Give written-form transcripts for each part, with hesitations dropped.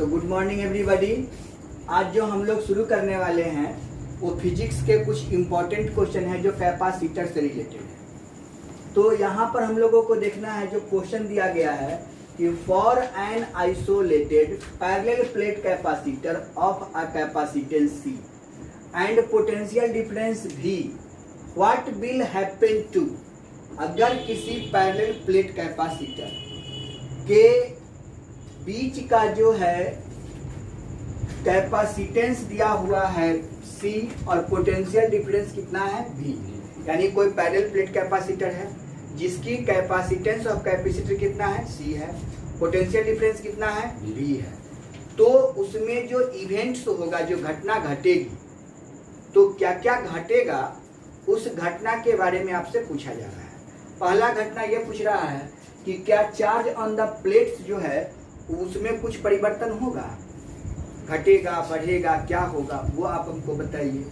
तो good morning everybody. आज जो हम लोग शुरू करने वाले हैं वो फिजिक्स के कुछ इम्पोर्टेंट क्वेश्चन है जो कैपेसिटर से रिलेटेड है। तो यहाँ पर हम लोगों को देखना है, जो क्वेश्चन दिया गया है कि for an isolated parallel plate capacitor of a capacitance C and potential difference V, what will happen to. अगर किसी पैरेलल प्लेट कैपेसिटर के बीच का जो है कैपेसिटेंस दिया हुआ है C और पोटेंशियल डिफरेंस कितना है V, यानी कोई पैरेलल प्लेट कैपेसिटर है जिसकी कैपेसिटेंस ऑफ कैपेसिटर कितना है C है, पोटेंशियल डिफरेंस कितना है V है। तो उसमें जो इवेंट्स होगा, जो घटना घटेगी, तो क्या क्या घटेगा उस घटना के बारे में आपसे पूछा जा रहा है। पहला घटना यह पूछ रहा है कि क्या चार्ज ऑन द प्लेट्स जो है उसमें कुछ परिवर्तन होगा, घटेगा, बढ़ेगा, क्या होगा, वो आप हमको बताइए।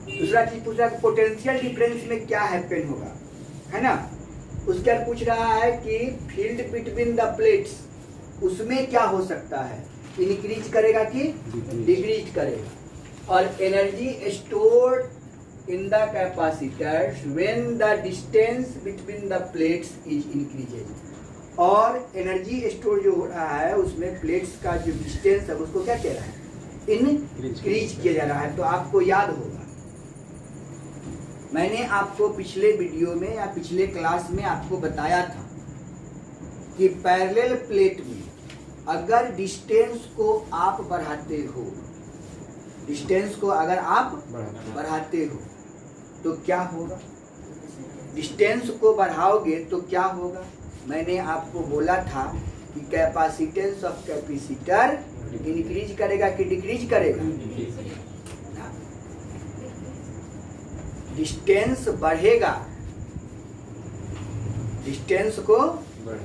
दूसरा चीज पूछ रहा है पोटेंशियल डिफरेंस में क्या हैपन होगा, है ना। उसके बाद पूछ रहा है कि फील्ड बिटवीन द प्लेट्स, उसमें क्या हो सकता है, इंक्रीज करेगा कि डिक्रीज करेगा। और energy stored in the capacitors when the distance between the plates is increases, और एनर्जी स्टोर जो हो रहा है उसमें प्लेट्स का जो डिस्टेंस है उसको क्या कह रहा है, इंक्रीज किया जा रहा है। तो आपको याद होगा मैंने आपको पिछले वीडियो में या पिछले क्लास में आपको बताया था कि पैरेलल प्लेट में अगर डिस्टेंस को आप बढ़ाते हो, डिस्टेंस को अगर आप बढ़ाते हो तो क्या होगा, डिस्टेंस को बढ़ाओगे तो क्या होगा। मैंने आपको बोला था कि कैपेसिटेंस ऑफ कैपेसिटर इंक्रीज करेगा कि डिक्रीज करेगा। डिस्टेंस बढ़ेगा, डिस्टेंस को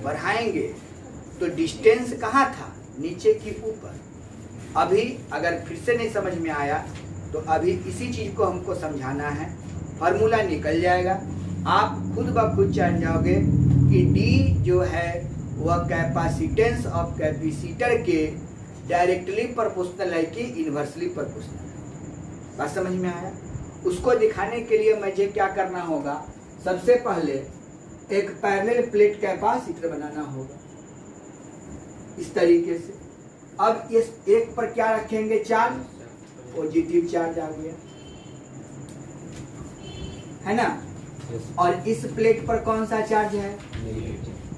बढ़ाएंगे तो डिस्टेंस कहाँ था, नीचे की ऊपर। अभी अगर फिर से नहीं समझ में आया तो अभी इसी चीज को हमको समझाना है, फार्मूला निकल जाएगा, आप खुद ब खुद जान जाओगे कि D जो है वह कैपेसिटेंस ऑफ कैपेसिटर के डायरेक्टली प्रोपोर्शनल है कि इन्वर्सली प्रोपोर्शनल है। बात समझ में आया। उसको दिखाने के लिए मुझे क्या करना होगा, सबसे पहले एक पैरेलल प्लेट कैपेसिटर बनाना होगा इस तरीके से। अब इस एक पर क्या रखेंगे, चार्ज, पॉजिटिव चार्ज आ गया, है ना। और इस प्लेट पर कौन सा चार्ज है,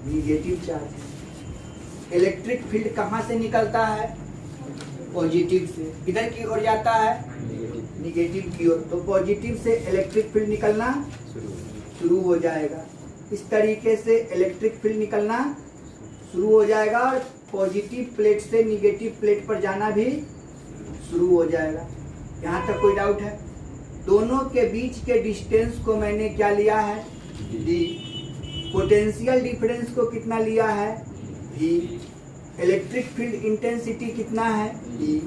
निगेटिव चार्ज। इलेक्ट्रिक फील्ड कहाँ से निकलता है, पॉजिटिव से, किधर की ओर जाता है, निगेटिव की ओर। तो पॉजिटिव से इलेक्ट्रिक फील्ड निकलना शुरू हो जाएगा। इस तरीके से इलेक्ट्रिक फील्ड निकलना शुरू हो जाएगा और पॉजिटिव प्लेट से निगेटिव प्लेट पर जाना भी शुरू हो जाएगा। यहाँ तक कोई डाउट है। दोनों के बीच के डिस्टेंस को मैंने क्या लिया है, D। पोटेंशियल डिफरेंस को कितना लिया है, V। इलेक्ट्रिक फील्ड इंटेंसिटी कितना है, E।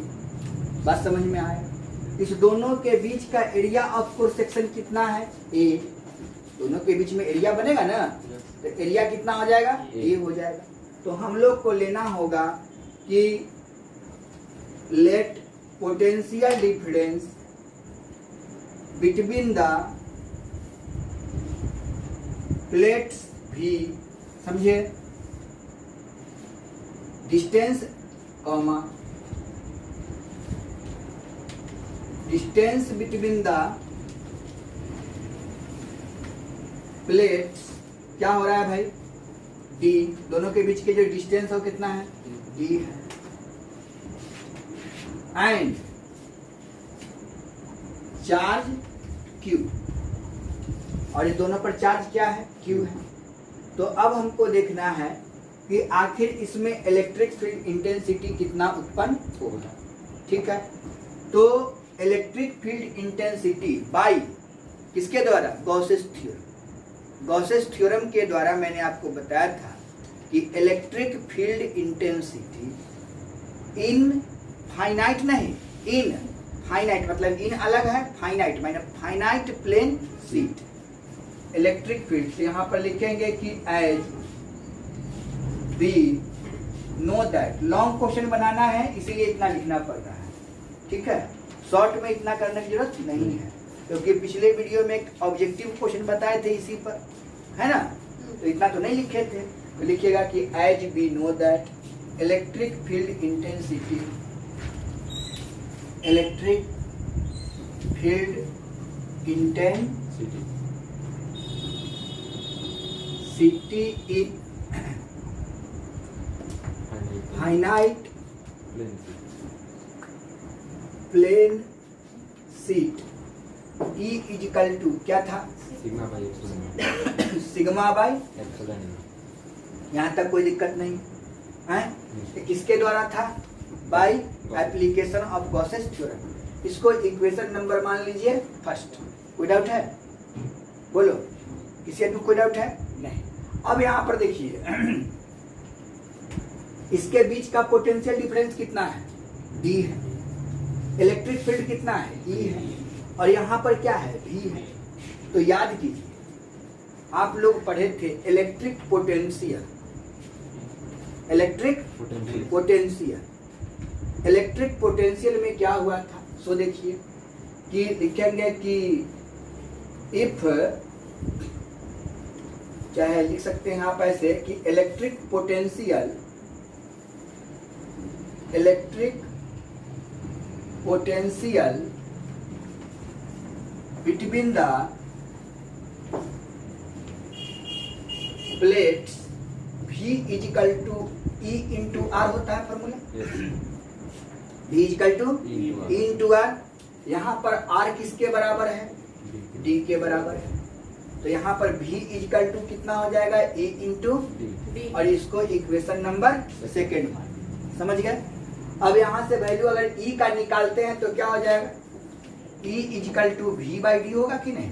बात समझ में आया। इस दोनों के बीच का एरिया ऑफ क्रॉस सेक्शन कितना है, A। दोनों के बीच में एरिया बनेगा ना, तो एरिया कितना हो जाएगा, A हो जाएगा। तो हम लोग को लेना होगा कि let potential difference between the plates V, समझे, distance comma distance between the plates क्या हो रहा है भाई, D। दोनों के बीच के जो डिस्टेंस हो कितना है, D है। एंड चार्ज Q, और ये दोनों पर चार्ज क्या है, Q है। तो अब हमको देखना है कि आखिर इसमें इलेक्ट्रिक फील्ड इंटेंसिटी कितना उत्पन्न होगा। ठीक है, तो इलेक्ट्रिक फील्ड इंटेंसिटी बाई किसके द्वारा, गॉसेस थ्योरम। गॉसेस थ्योरम के द्वारा मैंने आपको बताया था कि इलेक्ट्रिक फील्ड इंटेंसिटी इन फाइनाइट नहीं, इन फाइनाइट मतलब इन अलग है, फाइनाइट माने finite plane sheet. Electric field से यहाँ पर लिखेंगे कि as the know that. Long question बनाना है इसीलिए इतना लिखना पड़ रहा है, ठीक है। शॉर्ट में इतना करने की जरूरत नहीं है, क्योंकि पिछले वीडियो में एक ऑब्जेक्टिव क्वेश्चन बताए थे इसी पर, है ना, तो इतना तो नहीं लिखे थे। तो लिखिएगा कि as we know that electric field intensity, electric field intensity in finite plane sheet E equal to क्या था, सिग्मा बाई एप्सिलॉन। यहाँ तक कोई दिक्कत नहीं है। तो किसके द्वारा था, by application of Gauss's theorem. इसको इक्वेशन नंबर मान लीजिए फर्स्ट। कोई डाउट है, बोलो, किसी को कोई डाउट है नहीं। अब यहाँ पर देखिए इसके बीच का पोटेंशियल डिफरेंस कितना है, D है। इलेक्ट्रिक फील्ड कितना है, E है। और यहाँ पर क्या है, V है। तो याद कीजिए, आप लोग पढ़े थे electric potential, electric potential. Electric potential में क्या हुआ था, सो देखिए कि लिखेंगे कि इफ, चाहे लिख सकते हैं आप ऐसे कि electric potential between the plates V equal to E into R होता है formula, V equal to E into R. यहाँ पर R किसके बराबर है, D के बराबर है। तो यहाँ पर V इजिकल टू कितना हो जाएगा, E इंटू D, और इसको इक्वेशन नंबर सेकेंड मान, समझ गए। अब यहाँ से वैल्यू अगर E का निकालते हैं तो क्या हो जाएगा, E equal to V by D होगा कि नहीं।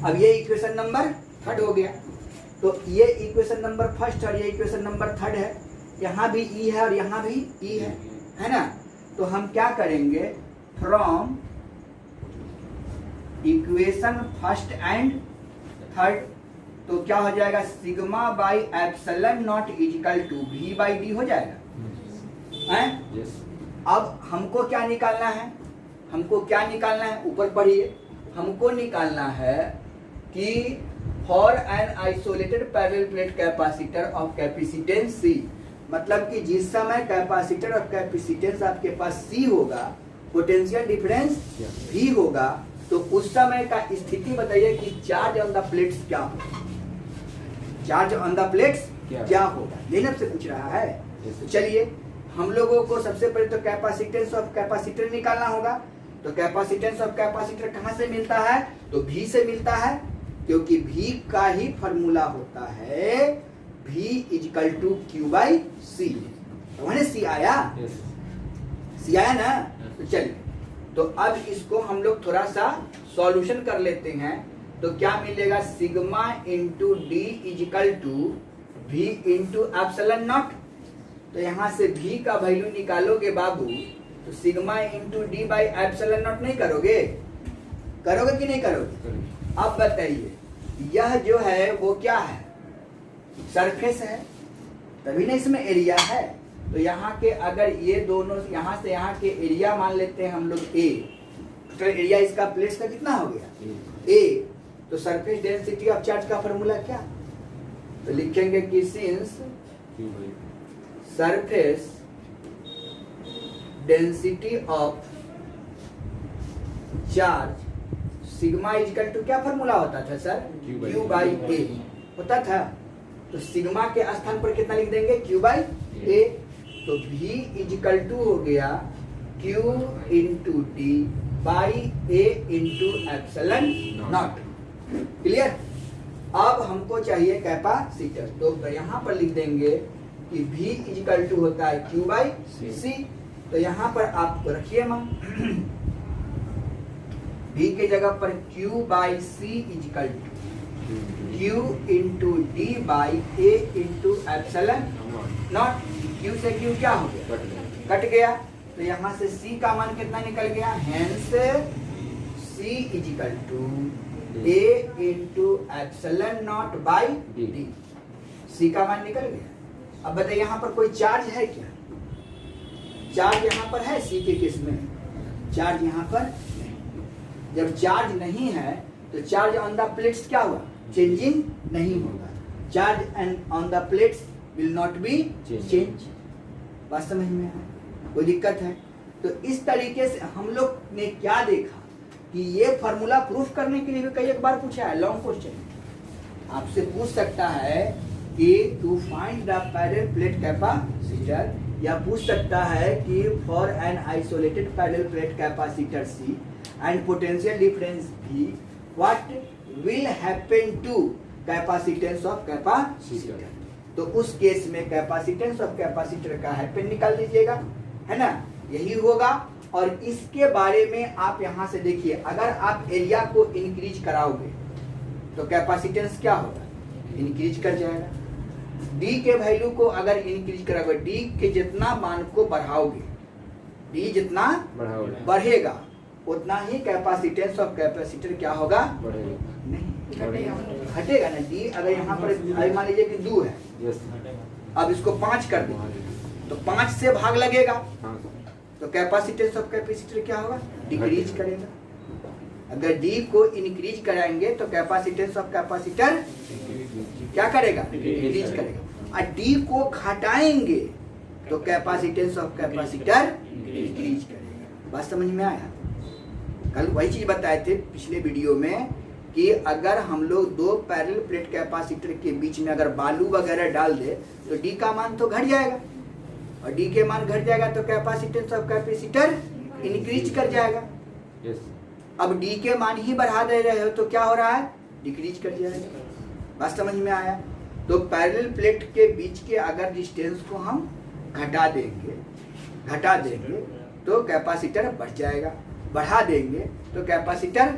अब ये इक्वेशन नंबर थर्ड हो गया। तो ये इक्वेशन नंबर फर्स्ट और ये इक्वेशन नंबर थर्ड है। यहाँ भी E है और यहाँ भी E है ना। तो हम क्या करेंगे, from equation first and third, तो क्या हो जाएगा, sigma by epsilon naught equal to V by D हो जाएगा, हैं? yes. अब हमको क्या निकालना है, हमको क्या निकालना है, ऊपर पढ़िए। हमको निकालना है कि for an isolated parallel plate capacitor of capacitance C, मतलब कि जिस समय कैपेसिटर और कैपेसिटेंस आपके पास C होगा, पोटेंशियल डिफरेंस V होगा, तो उस समय का स्थिति बताइए कि चार्ज ऑन द प्लेट्स क्या होगा, चार्ज ऑन द प्लेट्स क्या होगा, यही आपसे पूछ रहा है। तो चलिए हम लोगों को सबसे पहले तो कैपेसिटेंस ऑफ कैपेसिटर निकालना होगा। तो कैपेसिटेंस ऑफ कैपेसिटर कहाँ से मिलता है, तो V से मिलता है, क्योंकि V का ही फॉर्मूला होता है V equal to Q by C। तो मैंने C आया, C आया ना। तो चलिए, तो अब इसको हम लोग थोड़ा सा सॉल्यूशन कर लेते हैं। तो क्या मिलेगा, sigma into D equal to V into epsilon naught. तो यहाँ से V का वैल्यू निकालोगे बाबू, तो sigma into D by epsilon naught नहीं करोगे, करोगे कि नहीं करोगे। अब बताइए, यह जो है वो क्या है, सरफेस है, तभी ना इसमें एरिया है। तो यहाँ के अगर ये दोनों यहाँ से यहाँ के एरिया मान लेते हैं हम लोग A, तो एरिया इसका प्लेट्स का कितना हो गया, A। तो सरफेस डेंसिटी ऑफ चार्ज का फॉर्मूला क्या, तो लिखेंगे कि since surface density of charge sigma equal to क्या फॉर्मूला होता था सर, Q बाई A होता था। तो सिग्मा के स्थान पर कितना लिख देंगे, Q बाई A। तो V इजिकल टू हो गया Q into D by A into epsilon not. Clear. अब हमको चाहिए कैपेसिटर, तो यहाँ पर लिख देंगे कि V इजिकल टू होता है Q बाई C। तो यहाँ पर आप रखिए मान V की जगह पर Q by C equal to Q into D by A into epsilon naught. Q से Q क्या हो गया, कट गया। तो यहाँ से C का मान कितना निकल गया, hence C equal to A into epsilon naught by D। C का मान निकल गया। अब बताइए यहाँ पर कोई चार्ज है क्या? चार्ज यहाँ पर है सी के केस में? चार्ज यहाँ पर नहीं। जब चार्ज नहीं है तो चार्ज ऑन द प्लेट्स क्या हुआ? चेंजिंग नहीं होगा। Charge and on the plates will not be change. बात समझ में आया? कोई दिक्कत है? तो इस तरीके से हम लोग ने क्या देखा कि ये फॉर्मूला प्रूफ करने के लिए भी कई एक बार पूछा है, लॉन्ग क्वेश्चन आपसे पूछ सकता है कि to find the parallel plate capacitor, या पूछ सकता है कि for an isolated parallel plate capacitor C and potential difference V, what will happen to capacitance of capacitor. तो उस केस में कैपेसिटेंस ऑफ कैपेसिटर का हैपन निकाल दीजिएगा, है ना, यही होगा। और इसके बारे में आप यहां से देखिए, अगर आप एरिया को इंक्रीज कराओगे तो कैपेसिटेंस क्या होगा? इंक्रीज कर जाएगा। डी के वैल्यू को अगर इंक्रीज कराओगे, डी के जितना मान को बढ़ाओगे, डी जितना बढ़ेगा उतना ही कैपेसिटेंस ऑफ कैपेसिटर क्या होगा? नहीं, घटेगा ना। डी अगर यहाँ पर मान लीजिए कि 2 है, अब इसको 5 कर देंगे तो 5 से भाग लगेगा, तो कैपेसिटेंस ऑफ कैपेसिटर क्या होगा? डिक्रीज करेगा। अगर डी को इंक्रीज कराएंगे तो कैपेसिटेंस ऑफ कैपेसिटर क्या करेगा? डिक्रीज करेगा। और डी को घटाएंगे तो कैपेसिटेंस ऑफ कैपेसिटर डिक्रीज करेगा। बात समझ में आया? कल वही चीज बताए थे पिछले वीडियो में कि अगर हम लोग 2 पैरेलल प्लेट कैपेसिटर के बीच में अगर बालू वगैरह डाल दे तो डी का मान तो घट जाएगा, और डी के मान घट जाएगा तो कैपेसिटेंस ऑफ कैपेसिटर इंक्रीज कर जाएगा। अब डी के मान ही बढ़ा दे रहे हो तो क्या हो रहा है? डिक्रीज कर जाएगा। बात समझ में आया? तो पैरेलल प्लेट के बीच के अगर डिस्टेंस को हम घटा देंगे तो कैपेसिटर बढ़ जाएगा, बढ़ा देंगे तो कैपेसिटर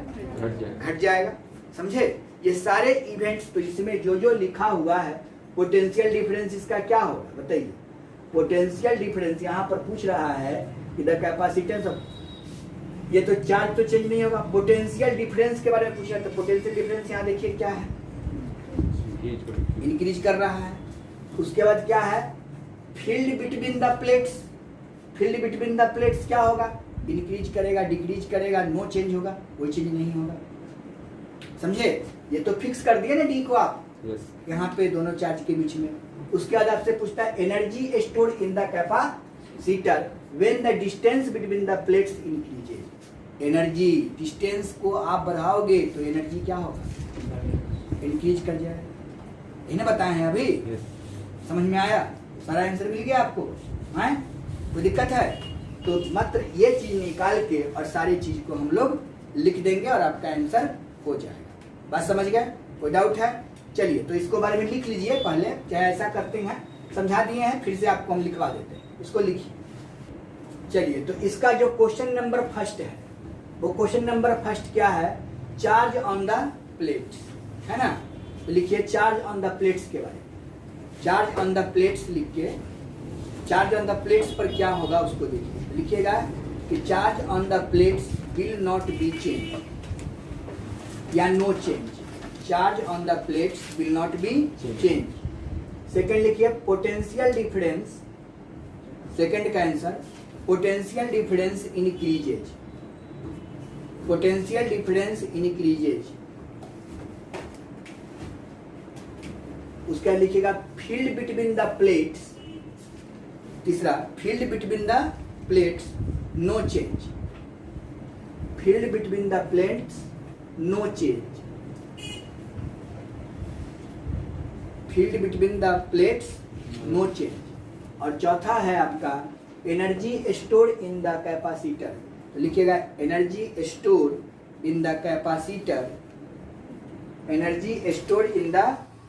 घट जाएगा। समझे? ये सारे इवेंट्स, तो इसमें जो जो लिखा हुआ है पोटेंशियल डिफरेंस इसका क्या होगा बताइए? पोटेंशियल डिफरेंस यहाँ पर पूछ रहा है कि द कैपेसिटेंस ऑफ, ये तो चार्ज तो चेंज नहीं होगा, पोटेंशियल डिफरेंस के बारे में पूछा। तो पोटेंशियल डिफरेंस यहाँ देखिए क्या है? इंक्रीज कर रहा है। उसके बाद क्या है? Field between the plates, field between the plates क्या होगा? इंक्रीज करेगा, डिक्रीज करेगा, नो चेंज होगा, कोई चेंज नहीं होगा। समझे? ये तो फिक्स कर दिए ना डी को आप यहाँ पे दोनों चार्ज के बीच में। उसके बाद आपसे पूछता है energy stored in the capacitor when the distance between the plates increases. Energy distance को आप बढ़ाओगे तो एनर्जी क्या होगा? इंक्रीज कर जाएगा। इन्हें बताए हैं अभी? समझ में आया? सारा आंसर मिल गया आपको? हैं? कोई दिक्कत है? तो मात्र ये चीज निकाल के और सारी चीज को हम लोग लिख देंगे और आपका आंसर हो जाएगा। बात समझ गए? कोई डाउट है? चलिए तो इसको बारे में लिख लीजिए पहले, चाहे ऐसा करते हैं, समझा दिए हैं, फिर से आपको हम लिखवा देते हैं। इसको लिखिए। चलिए तो इसका जो क्वेश्चन नंबर फर्स्ट है वो क्वेश्चन नंबर फर्स्ट क्या है? चार्ज ऑन द प्लेट्स, है ना? तो लिखिए चार्ज ऑन द प्लेट्स के बारे में। चार्ज ऑन द प्लेट्स लिख के, चार्ज ऑन द प्लेट्स पर क्या होगा उसको देखिए। लिखिएगा कि charge on the plates will not be change या no change. Charge on the plates will not be change. Second लिखिए पोटेंशियल डिफरेंस, सेकेंड का answer potential difference increases, potential difference increases. उसका लिखिएगा फील्ड बिटवीन द प्लेट्स, तीसरा field between the plates no change, field between the plates no change, field between the plates no change. और चौथा है आपका energy store in the capacitor. तो लिखिएगा energy store in the capacitor, energy store in the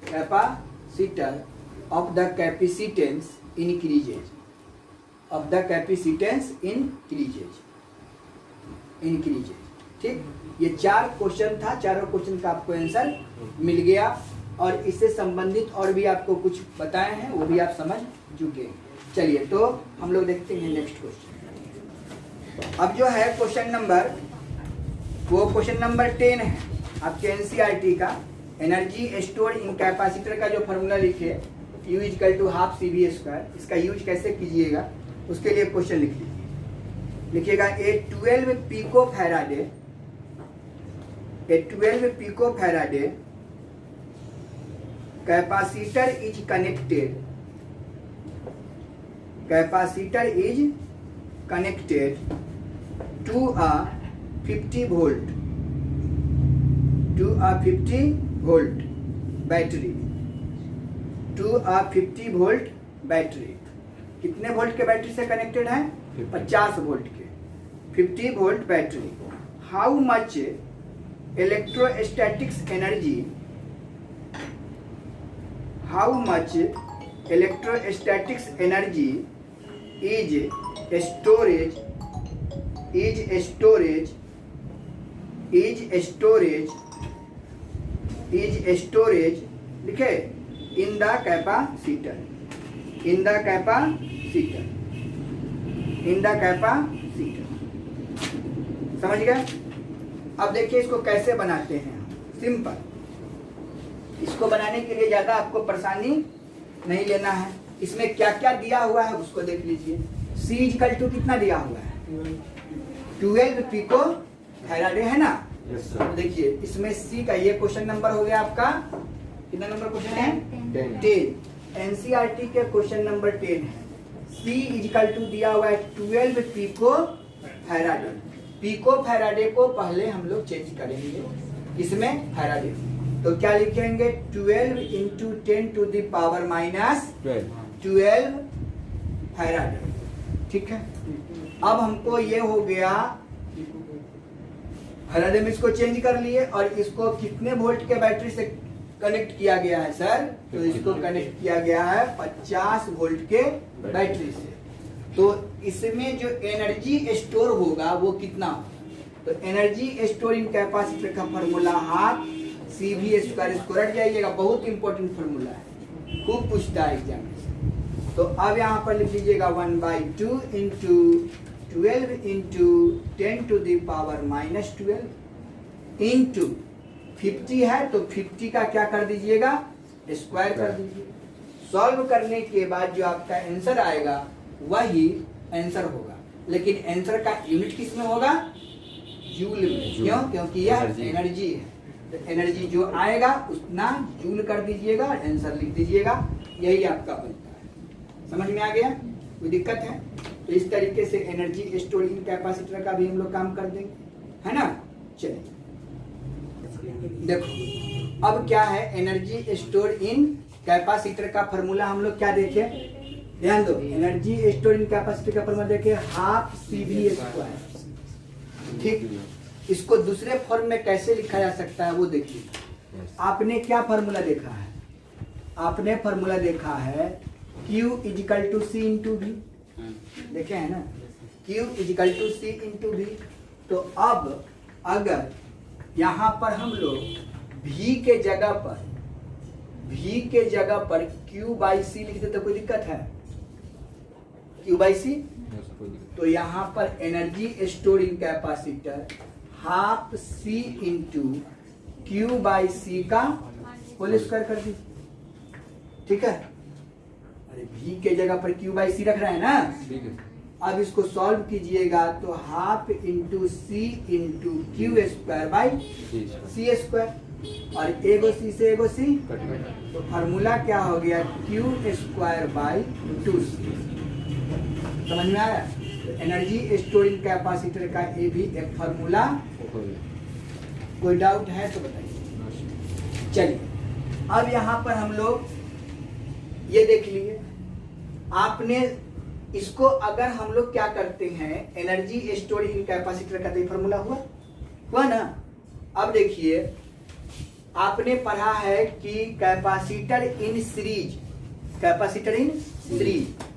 capacitor of the capacitance increases, of the capacitance increases, increases. ठीक, ये 4 question था, चारों क्वेश्चन का आपको आंसर मिल गया। और इससे संबंधित और भी आपको कुछ बताए हैं वो भी आप समझ चुके हैं। चलिए तो हम लोग देखते हैं नेक्स्ट क्वेश्चन। अब जो है क्वेश्चन नंबर, वो क्वेश्चन नंबर 10 है आपके एनसीईआरटी का। एनर्जी स्टोर इन कैपेसिटर का जो फॉर्मूला लिखे U equal to half CV square. इसका यूज कैसे कीजिएगा उसके लिए क्वेश्चन लिख लीजिए। लिखिएगा a 12 pico farad capacitor is connected to a 50 volt battery. कितने वोल्ट के बैटरी से कनेक्टेड है? 50 वोल्ट के 50 volt battery. How much electrostatics energy is storage लिखे इन द कैपेसिटर। समझ गए? अब देखिए इसको कैसे बनाते हैं। सिंपल, इसको बनाने के लिए ज्यादा आपको परेशानी नहीं लेना है। इसमें क्या क्या दिया हुआ है उसको देख लीजिए। C इक्वल टू कितना दिया हुआ है? 12 पिको फैराडे है ना। तो देखिए इसमें C का ये क्वेश्चन नंबर हो गया आपका कितना नंबर क्वेश्चन है? 10। NCERT के क्वेश्चन नंबर 10 है। C इक्वल टू दिया हुआ है 12 पिको फैराडे। पिको फैराडे को पहले हम लोग चेंज करेंगे इसमें फैराडे। तो क्या लिखेंगे? 12 into 10 to the power -12 farad. ठीक है। अब हमको ये हो गया फैराडे में इसको चेंज कर लिए और इसको कितने वोल्ट के बैटरी से कनेक्ट किया गया है सर? तो इसको कनेक्ट किया गया है 50 वोल्ट के बैटरी से। तो इसमें जो एनर्जी स्टोर होगा वो कितना? तो एनर्जी स्टोरिंग कैपेसिटर का फॉर्मूला हाफ CV स्क्वायर। इसको रट जाइएगा, बहुत इंपॉर्टेंट फॉर्मूला है, खूब पूछता है एग्जाम में। तो अब यहाँ पर लिख लीजिएगा 1/2 into 12 into 10 to the power -12 into 50 है तो 50 का क्या कर दीजिएगा? स्क्वायर कर दीजिए। सॉल्व करने के बाद जो आपका आंसर आएगा वही आंसर होगा, लेकिन आंसर का यूनिट किस में होगा? जूल में। क्यों? क्योंकि यह एनर्जी है। तो एनर्जी जो आएगा उतना जूल कर दीजिएगा, आंसर लिख दीजिएगा, यही आपका बनता है। समझ में आ गया? कोई दिक्कत है? तो इस तरीके से एनर्जी स्टोरिंग कैपेसिटर का भी हम लोग काम कर देंगे, है ना। चलिए देखो अब क्या है एनर्जी स्टोर इन कैपेसिटर का फॉर्मूला हम लोग क्या देखे? ध्यान दो, एनर्जी स्टोर इन कैपेसिटर का फॉर्मूला देखे हाफ CV स्क्वायर। ठीक, इसको दूसरे फॉर्म में कैसे लिखा जा सकता है वो देखिए। आपने क्या फॉर्मूला देखा है? आपने फॉर्मूला देखा है Q equal to C into V। देखे है ना, Q equal to C into V। तो अब अगर यहाँ पर हम लोग V के जगह पर Q/C लिखते तो कोई दिक्कत है? Q/C। तो यहाँ पर energy storing capacitor half C into Q/C का होल स्क्वायर कर दीजिए। ठीक है। अरे V के जगह पर Q/C रख रहे हैं ना। अब इसको सॉल्व कीजिएगा तो half into C into Q square by C square, और एगो C से एगो C, तो फार्मूला क्या हो गया? Q square by 2C। समझ में आया? तो एनर्जी स्टोरिंग कैपेसिटर का ये भी एक फार्मूला। कोई डाउट है तो बताइए। चलिए अब यहाँ पर हम लोग ये देख लिए। आपने इसको अगर हम लोग क्या करते हैं, एनर्जी स्टोरिंग इन कैपेसिटर का तो फार्मूला हुआ ना। अब देखिए आपने पढ़ा है कि कैपेसिटर इन सीरीज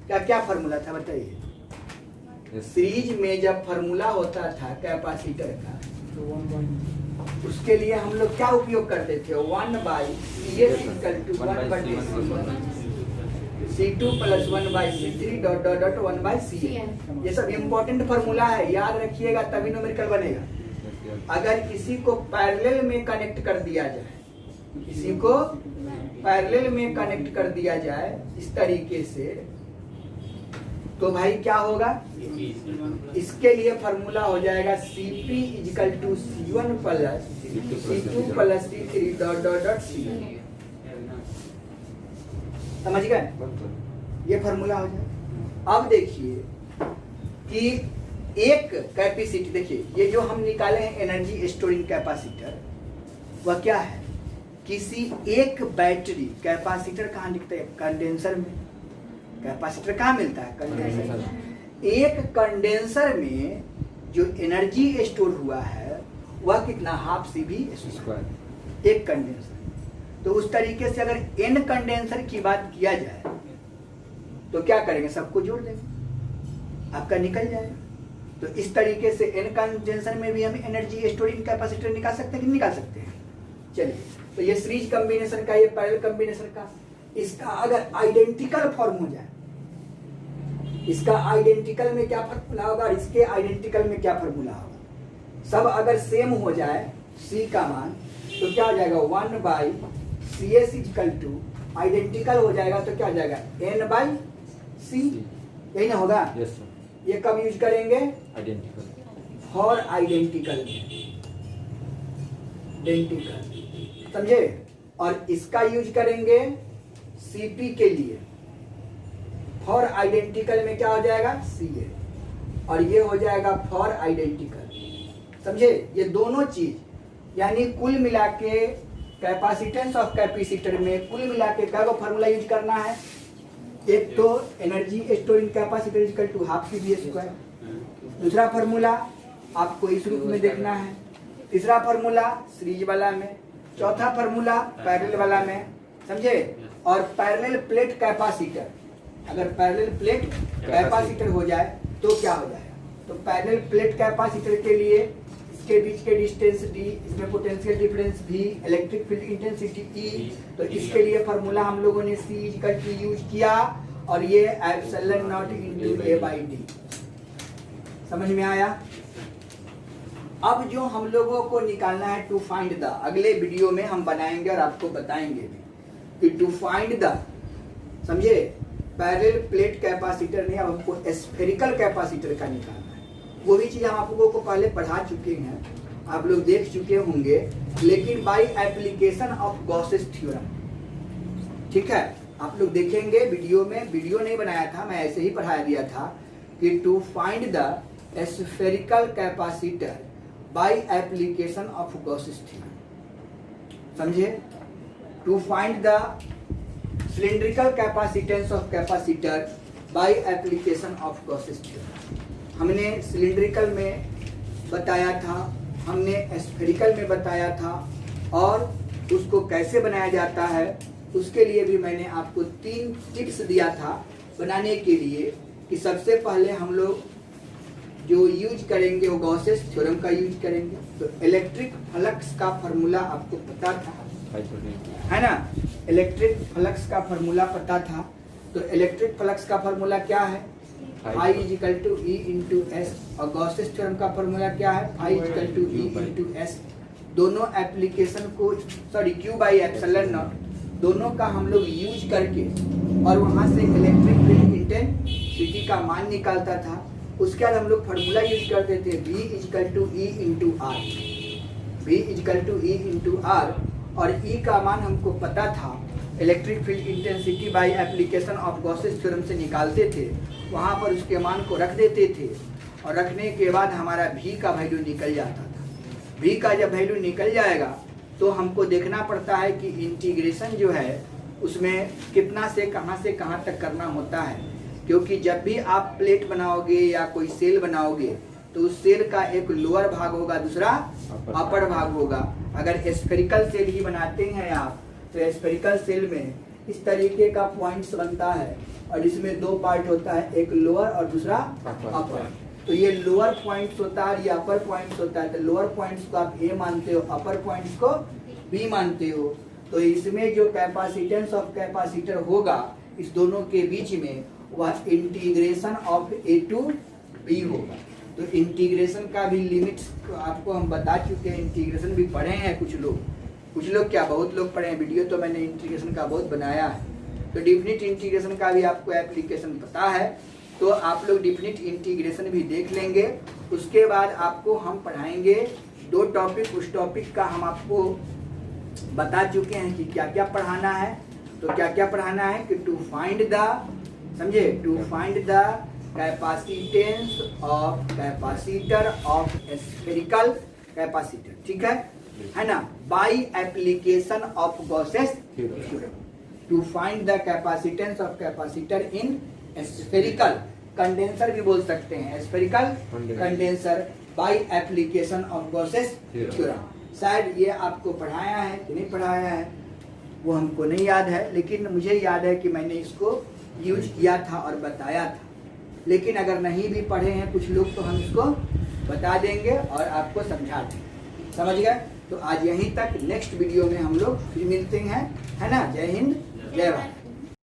का क्या फार्मूला था बताइए? सीरीज में जब फार्मूला होता था कैपेसिटर का उसके लिए हम लोग क्या उपयोग करते थे? 1/CS = 1/C2 + 1/C3 ... 1/CN। ये सब इम्पोर्टेंट फार्मूला है, याद रखिएगा तभी न्यूमेरिकल बनेगा। अगर किसी को पैरेलल में कनेक्ट कर दिया जाए इसी को पैरेलल में कनेक्ट कर दिया जाए इस तरीके से, तो भाई क्या होगा, इसके लिए फॉर्मूला हो जाएगा Cp equal to C1 plus C2 plus C3 dot dot dot C। समझ गए, ये फॉर्मूला हो जाए। अब देखिए कि एक कैपेसिटी, देखिए ये जो हम निकाले हैं एनर्जी स्टोरिंग कैपेसिटर, वह क्या है, किसी एक बैटरी, कैपेसिटर कहाँ दिखता है, कंडेंसर में। कैपेसिटर कहाँ मिलता है, कंडेंसर में। एक कंडेंसर में जो एनर्जी स्टोर हुआ है वह कितना, हाफ CV स्क्वायर, एक कंडेंसर। तो उस तरीके से अगर n कंडेंसर की बात किया जाए तो क्या करेंगे, सबको जोड़ देंगे, आपका निकल जाएगा। तो इस तरीके से n कंडेंसर में भी हम एनर्जी स्टोरिंग कैपेसिटर निकाल सकते हैं कि निकाल सकते हैं। चलिए, तो ये सीरीज कॉम्बिनेशन का, ये पैरेलल कॉम्बिनेशन का, इसका अगर आइडेंटिकल फॉर्म हो जाए, इसका आइडेंटिकल में क्या फॉर्मूला होगा और इसके आइडेंटिकल में क्या फॉर्मूला होगा, सब अगर सेम हो जाए C का मान, तो क्या हो जाएगा 1/CS इक्वल टू, आइडेंटिकल हो जाएगा तो क्या हो जाएगा N/C, यही ना होगा। Yes sir. ये कब यूज करेंगे, आइडेंटिकल, फॉर आइडेंटिकल, समझे। और इसका यूज करेंगे Cp के लिए, फॉर आइडेंटिकल में क्या हो जाएगा Ca, और ये हो जाएगा फॉर आइडेंटिकल, समझे। ये दोनों चीज यानी कुल मिला के कैपेसिटेंस ऑफ कैपेसिटर में कुल मिला के क्या फॉर्मूला यूज करना है, एक तो energy storing capacitor equal to half CV square, दूसरा फॉर्मूला आपको इस रूप में देखना है, तीसरा फॉर्मूला सीरीज वाला में, चौथा फॉर्मूला पैरेलल वाला में, समझे। और पैरेलल प्लेट कैपेसिटर, अगर पैरेलल प्लेट कैपेसिटर हो जाए तो क्या हो जाएगा, तो पैरेलल प्लेट कैपेसिटर के लिए इसके बीच के डिस्टेंस d, इसमें potential difference V, electric field intensity E, तो इसके लिए फॉर्मूला हम लोगों ने C इक्वल टू यूज किया, और ये एप्सिलॉन नॉट इनटू A/D, समझ में आया। अब जो हम लोगों को निकालना है टू फाइंड द, अगले वीडियो में हम बनाएंगे और आपको बताएंगे भी कि टू फाइंड द, समझे, पैरेलल प्लेट कैपेसिटर नहीं, अब हमको स्फेरिकल कैपेसिटर का निकालना है। वो भी चीज हम आप लोगों को पहले पढ़ा चुके हैं, आप लोग देख चुके होंगे, लेकिन bye application of Gauss's theorem, ठीक है। आप लोग देखेंगे वीडियो में, वीडियो नहीं बनाया था, मैं ऐसे ही पढ़ा दिया था कि to find the spherical capacitor by application of Gauss's theorem, समझे। To find the cylindrical capacitance of capacitor by application of Gauss's theorem, हमने सिलिंड्रिकल में बताया था, हमने स्फेरिकल में बताया था, और उसको कैसे बनाया जाता है उसके लिए भी मैंने आपको 3 टिप्स दिया था बनाने के लिए, कि सबसे पहले हम लोग जो यूज करेंगे वो गॉसेस थ्योरम का यूज करेंगे। तो इलेक्ट्रिक फ्लक्स का फार्मूला आपको पता था, है ना, इलेक्ट्रिक फ्लक्स का फार्मूला पता था। तो इलेक्ट्रिक फ्लक्स का फार्मूला क्या है, I equal to E into S, और गॉसेस थ्योरम का फार्मूला क्या है, I equal to E into S. दोनों एप्लीकेशन को, sorry, Q by epsilon naught, दोनों का हम लोग यूज करके और वहां से इलेक्ट्रिक फील्ड इंटेंसिटी का मान निकालता था। उसके बाद हम लोग फार्मूला यूज करते थे V equal to E into R, V equal to E into R, और E का मान हमको पता था, electric field intensity by application of Gauss's theorem से निकालते थे, वहाँ पर उसके मान को रख देते थे, और रखने के बाद हमारा V का वैल्यू निकल जाता था। V का जब वैल्यू निकल जाएगा तो हमको देखना पड़ता है कि इंटीग्रेशन जो है उसमें कितना से कहाँ तक करना होता है, क्योंकि जब भी आप प्लेट बनाओगे या कोई सेल बनाओगे तो उस सेल का एक लोअर भाग होगा, दूसरा अपर भाग होगा। अगर स्फेरिकल सेल ही बनाते हैं आप तो स्फेरिकल सेल में इस तरीके का पॉइंट्स बनता है, और इसमें 2 पार्ट होता है, एक लोअर और दूसरा अपर। तो ये लोअर पॉइंट्स होता है और ये अपर पॉइंट्स होता है। तो लोअर पॉइंट्स को आप A मानते हो, अपर पॉइंट्स को B मानते हो। तो इसमें जो कैपेसिटेंस ऑफ कैपेसिटर होगा इस दोनों के बीच में, वह integration of A to B होगा। तो इंटीग्रेशन का भी लिमिट्स आपको हम बता चुके हैं, इंटीग्रेशन भी पढ़े हैं कुछ लोग, कुछ लोग क्या, बहुत लोग पढ़े हैं, वीडियो तो मैंने इंटीग्रेशन का बहुत बनाया है। तो डिफिनिट इंटीग्रेशन का भी आपको एप्लीकेशन पता है, तो आप लोग डिफिनिट इंटीग्रेशन भी देख लेंगे। उसके बाद आपको हम पढ़ाएंगे 2 टॉपिक, उस टॉपिक का हम आपको बता चुके हैं कि क्या क्या पढ़ाना है। तो क्या क्या पढ़ाना है कि टू फाइंड द, समझे, to find the capacitance of capacitor of spherical capacitor, ठीक है ना, by application of Gauss's theorem. To find the capacitance of capacitor in spherical condenser भी बोल सकते हैं, spherical condenser by application of Gauss's theorem. शायद ये आपको पढ़ाया है कि नहीं पढ़ाया है वो हमको नहीं याद है, लेकिन मुझे याद है कि मैंने इसको यूज किया था और बताया था। लेकिन अगर नहीं भी पढ़े हैं कुछ लोग तो हम इसको बता देंगे और आपको समझा देंगे, समझ गए। तो आज यहीं तक, नेक्स्ट वीडियो में हम लोग फिर मिलते हैं, है ना। जय हिंद, जय भारत।